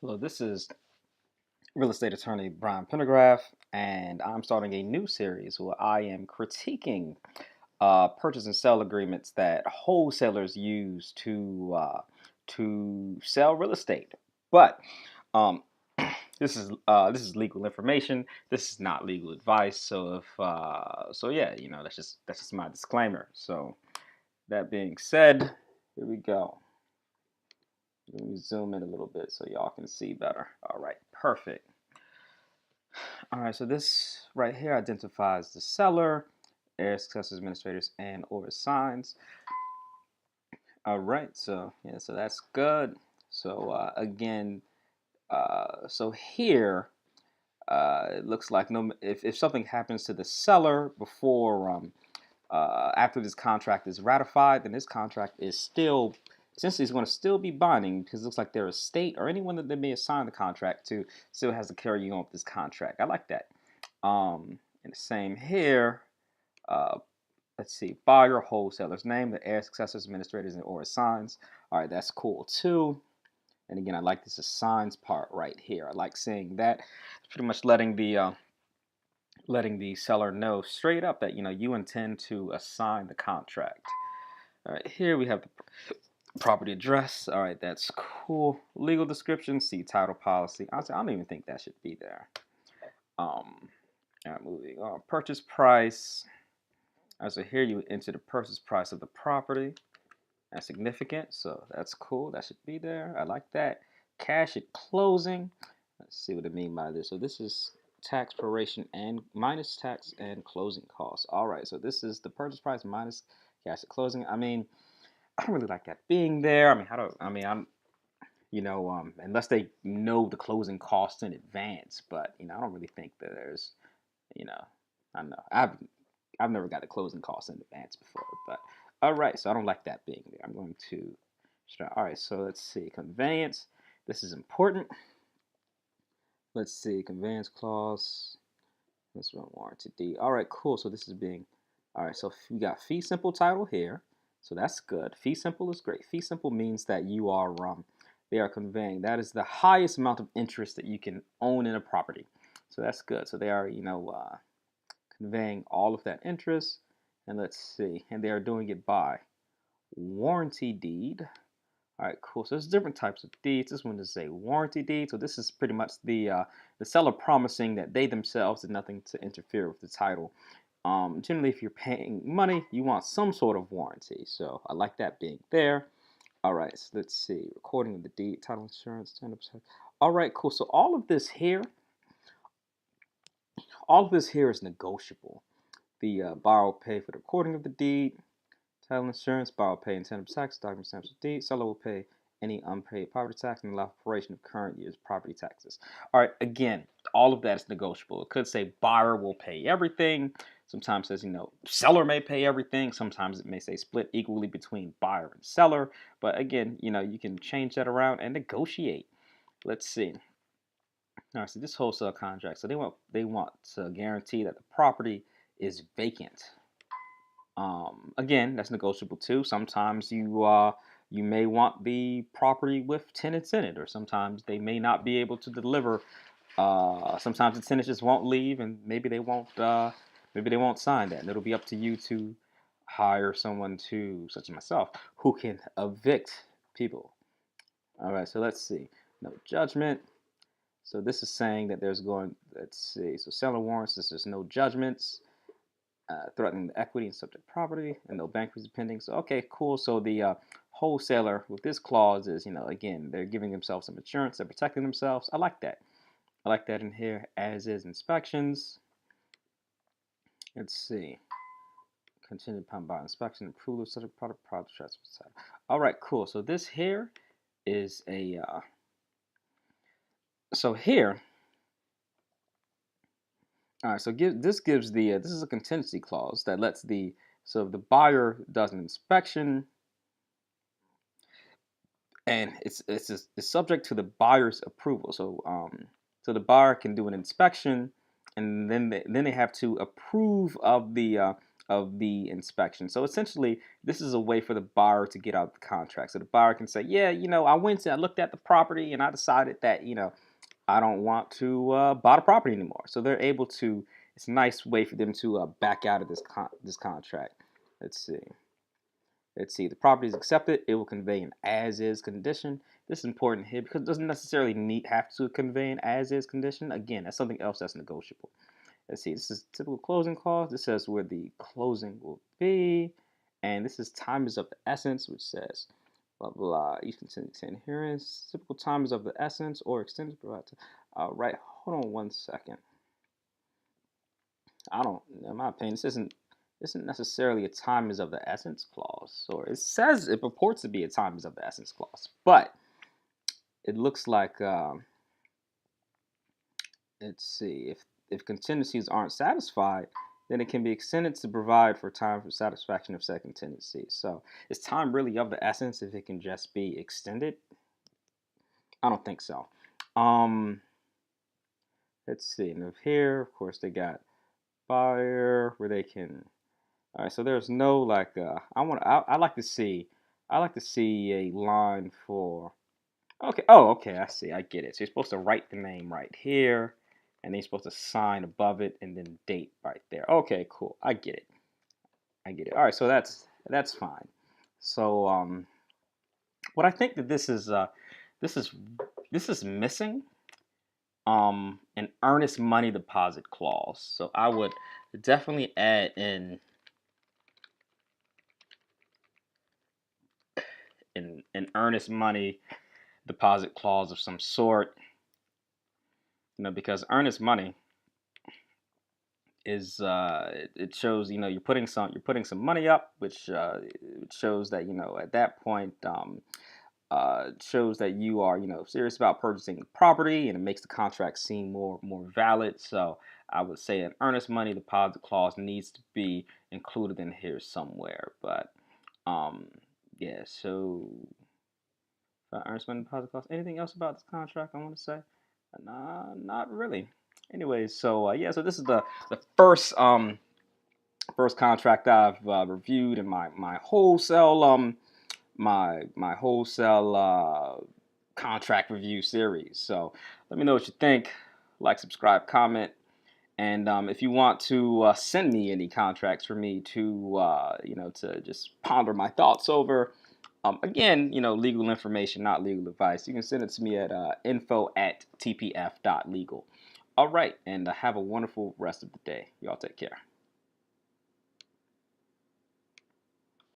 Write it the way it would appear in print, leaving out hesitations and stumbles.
Hello, this is real estate attorney Brian Pendergraft, and I'm starting a new series where I am critiquing purchase and sell agreements that wholesalers use to sell real estate. But um, this is legal information. This is not legal advice. So if so, yeah, that's just my disclaimer. So that being said, here we go. Let me zoom in a little bit so y'all can see better. All right, perfect. All right, so this right here identifies the seller, heirs, successors, administrators, and or assigns. All right, so yeah, so that's good. So again, so here it looks like no, if something happens to the seller before after this contract is ratified, then this contract is still essentially is going to still be binding because it looks like their estate or anyone that they may assign the contract to still has to carry on with this contract. I like that. And the same here. Uh, let's see, buyer, wholesaler's name, the heir, successors, administrators, and or assigns. All right, that's cool too. And again, I like this assigns part right here. I like seeing that. It's pretty much letting the seller know straight up that you intend to assign the contract. All right, here we have the property address. All right, that's cool. Legal description, see title policy. Honestly, I don't even think that should be there. All right, moving on. Purchase price. All right, so here you enter the purchase price of the property. That's significant, so that's cool. That should be there. I like that. Cash at closing. Let's see what I mean by this. So this is tax proration and minus tax and closing costs. All right, so this is the purchase price minus cash at closing. I mean, I don't really like that being there. I mean, how do I mean I'm unless they know the closing costs in advance, but I don't really think that there's you know I don't know. I've never got a closing cost in advance before, but all right, so I don't like that being there. I'm going to start. All right, so let's see, conveyance. This is important. Let's see, conveyance clause. Let's run warranty deed. All right, cool. So this is being, all right, so we got fee simple title here. So that's good. Fee simple is great. Fee simple means that they are conveying. That is the highest amount of interest that you can own in a property. So that's good. So they are, conveying all of that interest. And let's see, and they are doing it by warranty deed. All right, cool. So there's different types of deeds. This one is a warranty deed. So this is pretty much the seller promising that they themselves did nothing to interfere with the title. Generally, if you're paying money, you want some sort of warranty. So I like that being there. All right, so let's see. Recording of the deed, title insurance, 10%. All right, cool. So all of this here is negotiable. The buyer will pay for the recording of the deed, title insurance, buyer will pay incentive tax, document stamps of deed, seller will pay any unpaid property tax and allow operation of current year's property taxes. All right, again, all of that is negotiable. It could say buyer will pay everything. Sometimes it says, seller may pay everything. Sometimes it may say split equally between buyer and seller. But again, you can change that around and negotiate. Let's see. All right, so this wholesale contract. So they want to guarantee that the property is vacant. Again, that's negotiable too. Sometimes you may want the property with tenants in it, or sometimes they may not be able to deliver. Sometimes the tenants just won't leave, and maybe they won't sign that, and it'll be up to you to hire someone such as myself, who can evict people. All right, so let's see. No judgment. So this is saying that let's see. So seller warrants there's no judgments. Threatening the equity and subject property, and no bankruptcy pending. So okay, cool. So the wholesaler with this clause is, again, they're giving themselves some insurance, they're protecting themselves. I like that. I like that in here. As is inspections. Let's see. Contingent upon buyer inspection, approval of subject product transfer. All right, cool. So this here is a. So here. All right. So this gives this is a contingency clause that lets so if the buyer does an inspection, and it's subject to the buyer's approval. So the buyer can do an inspection, and then they have to approve of the inspection. So essentially, this is a way for the buyer to get out the contract. So the buyer can say, yeah, I went and I looked at the property and I decided that, I don't want to buy the property anymore. So they're able to, it's a nice way for them to back out of this contract. Let's see. Let's see, the property is accepted. It will convey an as-is condition. This is important here because it doesn't necessarily have to convey an as-is condition. Again, that's something else that's negotiable. Let's see, this is typical closing clause. This says where the closing will be. And this is time is of the essence, which says, blah, blah, each consent adherence. Typical time is of the essence or extended provided. Right, hold on one second. In my opinion, this isn't necessarily a time is of the essence clause, or it purports to be a time is of the essence clause, but it looks like let's see, if contingencies aren't satisfied, then it can be extended to provide for time for satisfaction of said contingency. So is time really of the essence if it can just be extended? I don't think so. Let's see, and here, of course, they got buyer where they can. All right, so there's no like I like to see a line for okay. Oh, okay, I see. I get it. So you're supposed to write the name right here, and then you're supposed to sign above it and then date right there. Okay, cool. I get it. I get it. All right, so that's fine. So what I think that this is missing an earnest money deposit clause. So I would definitely add in an earnest money deposit clause of some sort, because earnest money is it shows you're putting some money up, which shows that at that point shows that you are serious about purchasing the property, and it makes the contract seem more valid. So I would say an earnest money deposit clause needs to be included in here somewhere. But yeah, so earnest money deposit clause. Anything else about this contract I want to say? Nah, not really. Anyways, so yeah, so this is the first first contract I've reviewed in my wholesale my wholesale contract review series. So let me know what you think. Like, subscribe, comment, and if you want to send me any contracts for me to to just ponder my thoughts over. Again, legal information, not legal advice. You can send it to me at info@tpf.legal. All right, and have a wonderful rest of the day. Y'all take care.